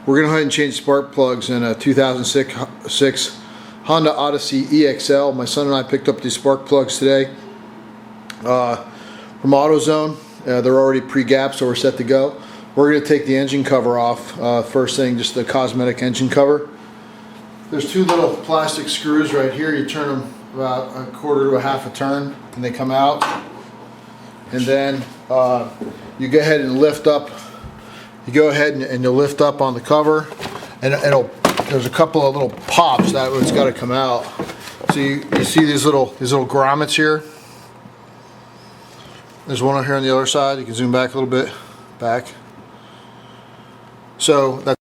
We're going to go ahead and change spark plugs in a 2006 Honda Odyssey EXL. My son and I picked up these spark plugs today from AutoZone. They're already pre-gapped, so we're set to go. We're going to take the engine cover off. First thing, just the cosmetic engine cover. There's two little plastic screws right here. You turn them about a quarter to a half a turn and they come out. And then you go ahead and lift up. You go ahead and you'll lift up on the cover, and there's a couple of little pops that it's got to come out. So you see these little grommets here. There's one over here on the other side. You can zoom back a little bit, back. So that's,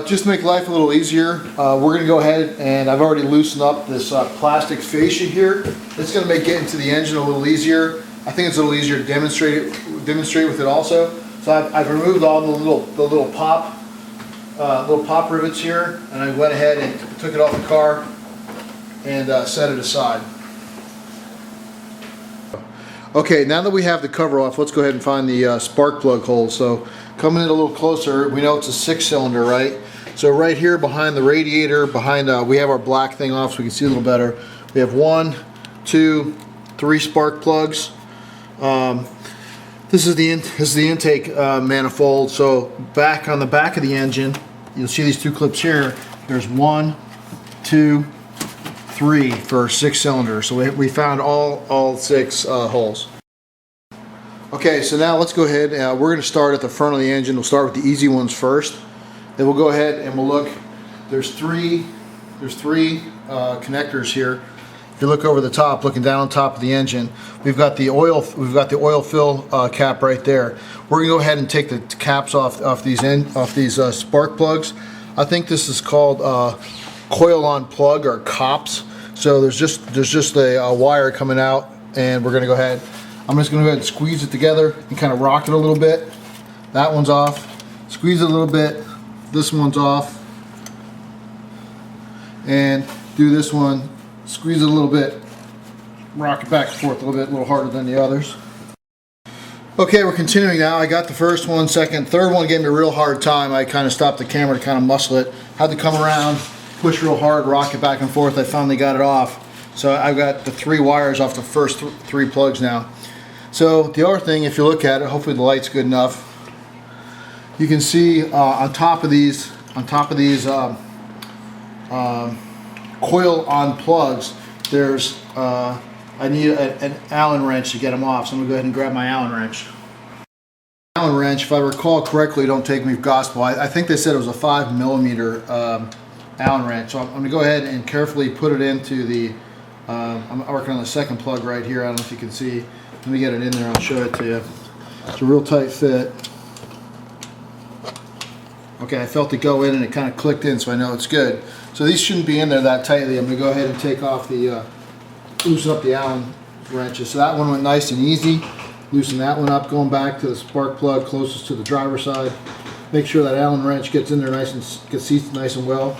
just to make life a little easier, we're going to go ahead and I've already loosened up this plastic fascia here. It's going to make getting to the engine a little easier. I think it's a little easier to demonstrate with it also. So I've removed all the little pop rivets here, and I went ahead and took it off the car and set it aside. Okay, now that we have the cover off, let's go ahead and find the spark plug hole. So coming in a little closer, we know it's a 6-cylinder, right? So right here behind the radiator, we have our black thing off so we can see a little better. We have 1, 2, 3 spark plugs. This is the intake manifold. So back on the back of the engine, you'll see these two clips here. There's 1, 2, 3 for 6 cylinders. So we found all 6 holes. Okay, so now let's go ahead. We're going to start at the front of the engine. We'll start with the easy ones first. Then we'll go ahead and we'll look. There's three connectors here. If you look over the top, looking down on top of the engine, we've got the oil fill cap right there. We're gonna go ahead and take the caps off these spark plugs. I think this is called coil on plug or cops. So there's just a wire coming out, and we're gonna go ahead. I'm just gonna go ahead and squeeze it together and kind of rock it a little bit. That one's off. Squeeze it a little bit. This one's off. And do this one. Squeeze it a little bit, rock it back and forth a little harder than the others. Okay, we're continuing now. I got the first one, second, third one gave me a real hard time. I kind of stopped the camera to kind of muscle it. Had to come around, push real hard, rock it back and forth. I finally got it off. So I've got the 3 wires off the first 3 plugs now. So the other thing, if you look at it, hopefully the light's good enough. You can see on top of these coil on plugs, there's I need an Allen wrench to get them off, so I'm gonna go ahead and grab my Allen wrench. Allen wrench, if I recall correctly, don't take me for gospel, I think they said it was a 5mm Allen wrench. So I'm gonna go ahead and carefully put it into the I'm working on the second plug right here. I don't know if you can see. Let me get it in there, I'll show it to you. It's a real tight fit. Okay, I felt it go in and it kind of clicked in, so I know it's good. So these shouldn't be in there that tightly. I'm going to go ahead and take off loosen up the Allen wrenches. So that one went nice and easy. Loosen that one up, going back to the spark plug closest to the driver's side. Make sure that Allen wrench gets in there nice and gets seated nice and well.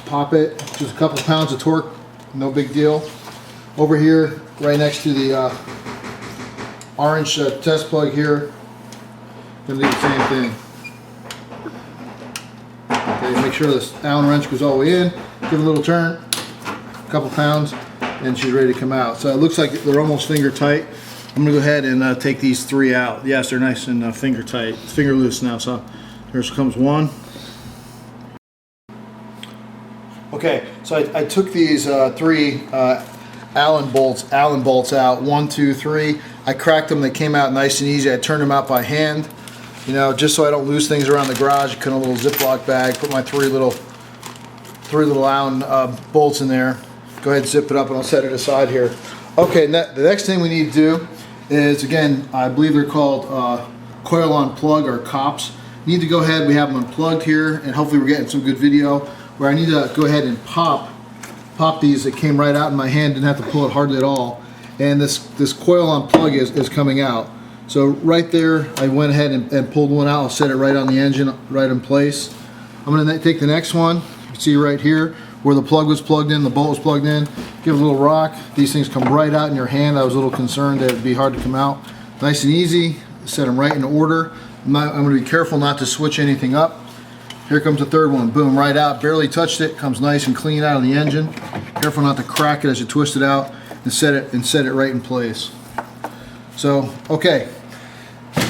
Pop it, just a couple pounds of torque, no big deal. Over here, right next to the orange test plug here, gonna do the same thing. Okay, make sure this Allen wrench goes all the way in, give it a little turn, a couple pounds, and she's ready to come out. So it looks like they're almost finger tight. I'm gonna go ahead and take these 3 out. Yes, they're nice and finger tight, finger loose now. So here comes one. Okay, so I took these 3 Allen bolts out, 1, 2, 3. I cracked them, they came out nice and easy. I turned them out by hand, just so I don't lose things around the garage. I put in a little Ziploc bag, put my 3 little Allen bolts in there. Go ahead and zip it up and I'll set it aside here. Okay, the next thing we need to do is, again, I believe they're called coil on plug or cops. You need to go ahead, we have them unplugged here, and hopefully we're getting some good video, where I need to go ahead and pop these. It came right out in my hand, didn't have to pull it hardly at all. And this coil on plug is coming out. So right there, I went ahead and pulled one out. I'll set it right on the engine, right in place. I'm gonna take the next one. You can see right here where the plug was plugged in, the bolt was plugged in. Give it a little rock. These things come right out in your hand. I was a little concerned that it'd be hard to come out. Nice and easy. Set them right in order. I'm going to be careful not to switch anything up. Here comes the third one. Boom, right out. Barely touched it. Comes nice and clean out of the engine. Careful not to crack it as you twist it out and set it right in place. So, okay.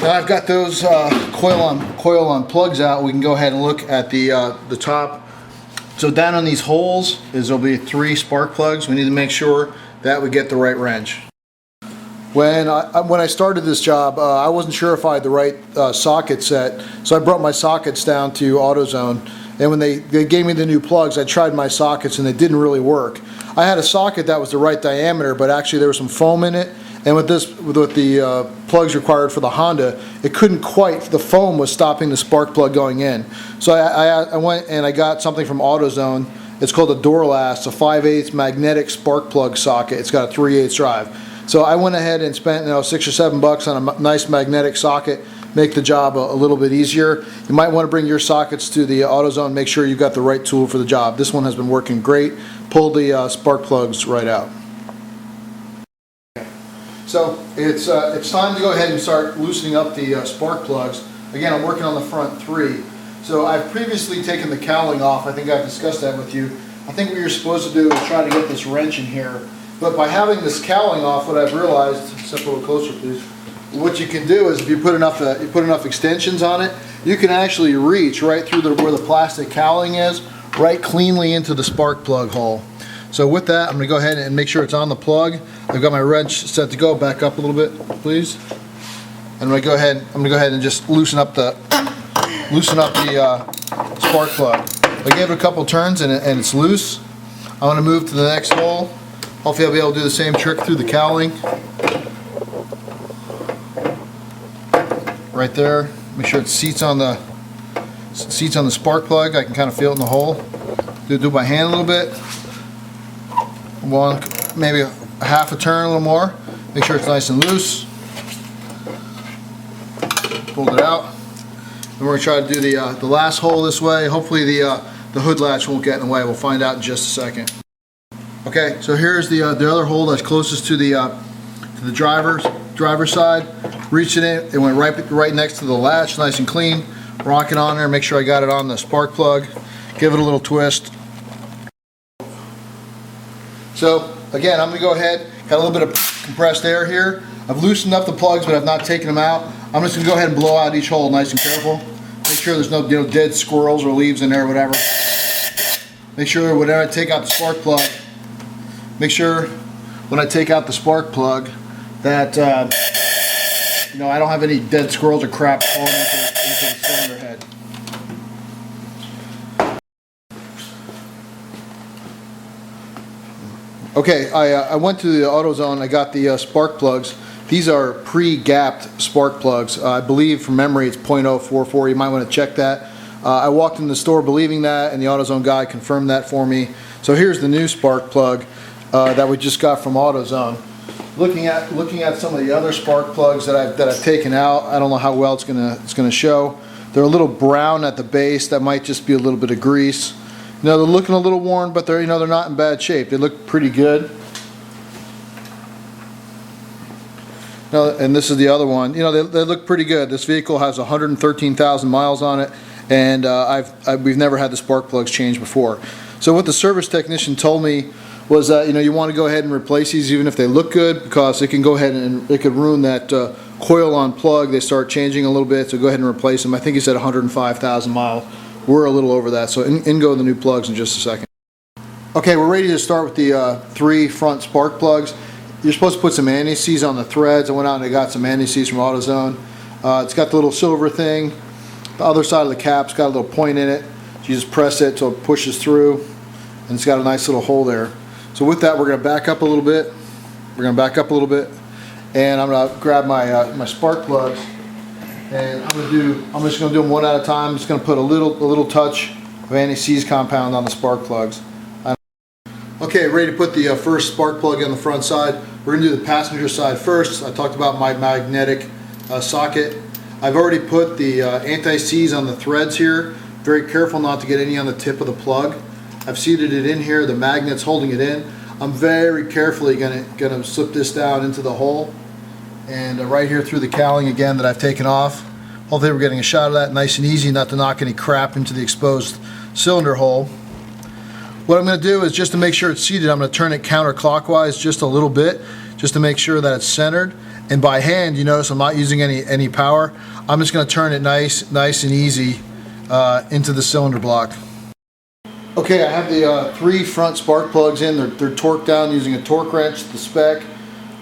Now I've got those coil on plugs out. We can go ahead and look at the top. So down on these holes there'll be 3 spark plugs. We need to make sure that we get the right wrench. When I started this job, I wasn't sure if I had the right socket set, so I brought my sockets down to AutoZone, and when they gave me the new plugs, I tried my sockets and they didn't really work. I had a socket that was the right diameter, but actually there was some foam in it, and with the plugs required for the Honda, it couldn't quite, the foam was stopping the spark plug going in. So I went and I got something from AutoZone. It's called a Dorlast, a 5/8 magnetic spark plug socket. It's got a 3/8 drive. So I went ahead and spent $6 or $7 on a nice magnetic socket, make the job a little bit easier. You might want to bring your sockets to the AutoZone, make sure you've got the right tool for the job. This one has been working great. Pull the spark plugs right out. So it's time to go ahead and start loosening up the spark plugs. Again, I'm working on the front 3. So I've previously taken the cowling off. I think I've discussed that with you. I think what you're supposed to do is try to get this wrench in here. But by having this cowling off, what I've realized, step a little closer please, what you can do is if you put enough extensions on it, you can actually reach right through where the plastic cowling is, right cleanly into the spark plug hole. So with that, I'm going to go ahead and make sure it's on the plug. I've got my wrench set to go. Back up a little bit, please. And I'm going to go ahead and just loosen up the spark plug. I gave it a couple turns and it's loose. I want to move to the next hole. Hopefully I'll be able to do the same trick through the cowling. Right there. Make sure it seats on the spark plug. I can kind of feel it in the hole. Do it by hand a little bit. Maybe a half a turn, a little more. Make sure it's nice and loose. Pulled it out. And we're going to try to do the last hole this way. Hopefully the hood latch won't get in the way. We'll find out in just a second. Okay, so here's the other hole that's closest to the driver's side. Reached it in, it went right next to the latch, nice and clean. Rock it on there, make sure I got it on the spark plug. Give it a little twist. So again, I'm going to go ahead, got a little bit of compressed air here. I've loosened up the plugs, but I've not taken them out. I'm just going to go ahead and blow out each hole nice and careful. Make sure there's no dead squirrels or leaves in there or whatever. Make sure whenever I take out the spark plug, make sure when I take out the spark plug that I don't have any dead squirrels or crap falling into the cylinder head. Okay, I went to the AutoZone. I got the spark plugs. These are pre-gapped spark plugs. I believe from memory it's .044. You might want to check that. I walked in the store believing that, and the AutoZone guy confirmed that for me. So here's the new spark plug that we just got from AutoZone. Looking at some of the other spark plugs that I've taken out, I don't know how well it's gonna show. They're a little brown at the base. That might just be a little bit of grease. They're looking a little worn, but they're not in bad shape. They look pretty good. And this is the other one. They look pretty good. This vehicle has 113,000 miles on it, and we've never had the spark plugs changed before. So what the service technician told me was that you want to go ahead and replace these even if they look good, because it can go ahead and it could ruin that coil on plug. They start changing a little bit, so go ahead and replace them. I think he said 105,000 miles. We're a little over that, so in go the new plugs in just a second. Okay, we're ready to start with the 3 front spark plugs. You're supposed to put some anti-seize on the threads. I went out and I got some anti-seize from AutoZone. It's got the little silver thing. The other side of the cap's got a little point in it. So you just press it till it pushes through, and it's got a nice little hole there. So with that, we're going to back up a little bit. And I'm going to grab my spark plugs, and I'm just going to do them one at a time. I'm just going to put a little touch of anti-seize compound on the spark plugs. Okay, ready to put the first spark plug on the front side. We're going to do the passenger side first. I talked about my magnetic socket. I've already put the anti-seize on the threads here. Very careful not to get any on the tip of the plug. I've seated it in here. The magnet's holding it in. I'm very carefully gonna slip this down into the hole, and right here through the cowling again that I've taken off. Hopefully we're getting a shot of that nice and easy, not to knock any crap into the exposed cylinder hole. What I'm going to do is, just to make sure it's seated, I'm going to turn it counterclockwise just a little bit, just to make sure that it's centered. And by hand, you notice I'm not using any power. I'm just going to turn it nice and easy into the cylinder block. Okay, I have the 3 front spark plugs in. They're torqued down using a torque wrench, the spec.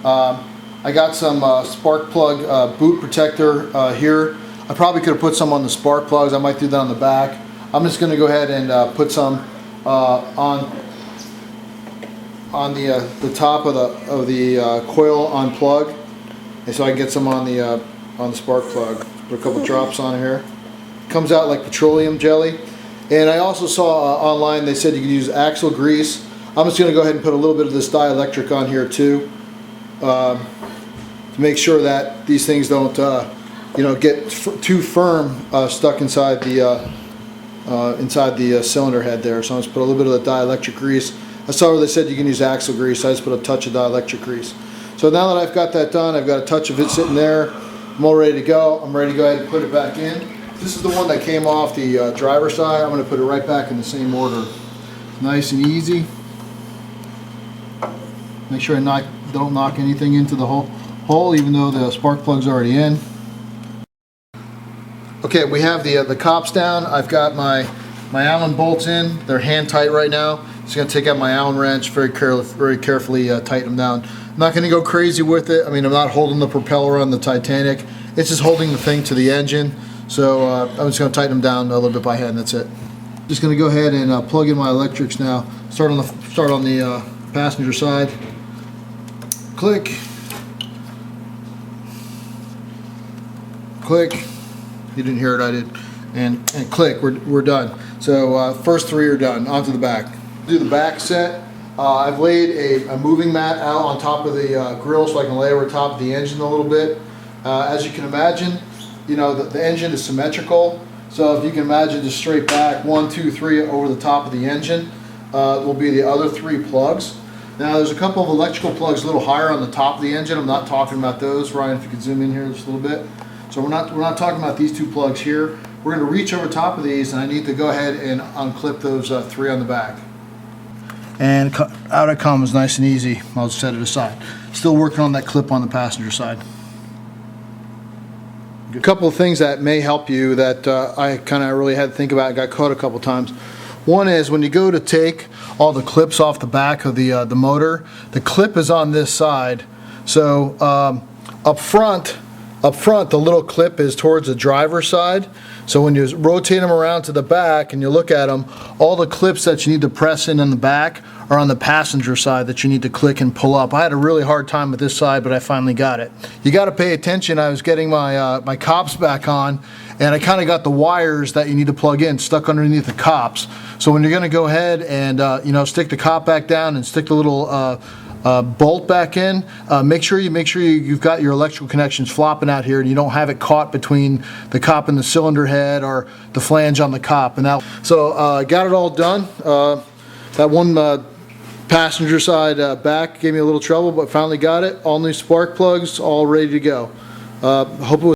I got some spark plug boot protector here. I probably could have put some on the spark plugs. I might do that on the back. I'm just going to go ahead and put some on the top of the coil on plug, and so I can get some on the spark plug. Put a couple drops on here. Comes out like petroleum jelly. And I also saw online they said you could use axle grease. I'm just going to go ahead and put a little bit of this dielectric on here too, to make sure that these things don't get too firm stuck inside the cylinder head there. So I'm just put a little bit of the dielectric grease. I saw where they said you can use axle grease. I just put a touch of dielectric grease. So now that I've got that done, I've got a touch of it sitting there. I'm all ready to go. I'm ready to go ahead and put it back in. This is the one that came off the driver's side. I'm going to put it right back in the same order. Nice and easy. Make sure I don't knock anything into the hole, even though the spark plug's already in. Okay, we have the cops down. I've got my Allen bolts in. They're hand tight right now. Just going to take out my Allen wrench, very carefully tighten them down. I'm not going to go crazy with it. I mean, I'm not holding the propeller on the Titanic. It's just holding the thing to the engine. So I'm just going to tighten them down a little bit by hand. That's it. Just going to go ahead and plug in my electrics now. Start on the passenger side. Click. Click. You didn't hear it, I did. And click. We're done. So first 3 are done. On to the back. Do the back set. I've laid a moving mat out on top of the grill so I can lay over top of the engine a little bit. As you can imagine, the engine is symmetrical. So if you can imagine, just straight back, 1, 2, 3 over the top of the engine will be the other 3 plugs. Now there's a couple of electrical plugs a little higher on the top of the engine. I'm not talking about those. Ryan, if you could zoom in here just a little bit. So we're not talking about these 2 plugs here. We're going to reach over top of these, and I need to go ahead and unclip those 3 on the back. And out it comes, nice and easy. I'll just set it aside. Still working on that clip on the passenger side. A couple of things that may help you that I kind of really had to think about. I got caught a couple times. One is when you go to take all the clips off the back of the motor, the clip is on this side. So up front, the little clip is towards the driver's side. So when you rotate them around to the back and you look at them, all the clips that you need to press in the back are on the passenger side that you need to click and pull up. I had a really hard time with this side, but I finally got it. You got to pay attention. I was getting my cops back on, and I kind of got the wires that you need to plug in stuck underneath the cops. So when you're going to go ahead and stick the cop back down and stick the little bolt back in, make sure you've got your electrical connections flopping out here and you don't have it caught between the cop and the cylinder head or the flange on the cop. And so got it all done. That one passenger side back gave me a little trouble, but finally got it. All new spark plugs, all ready to go. Hope it was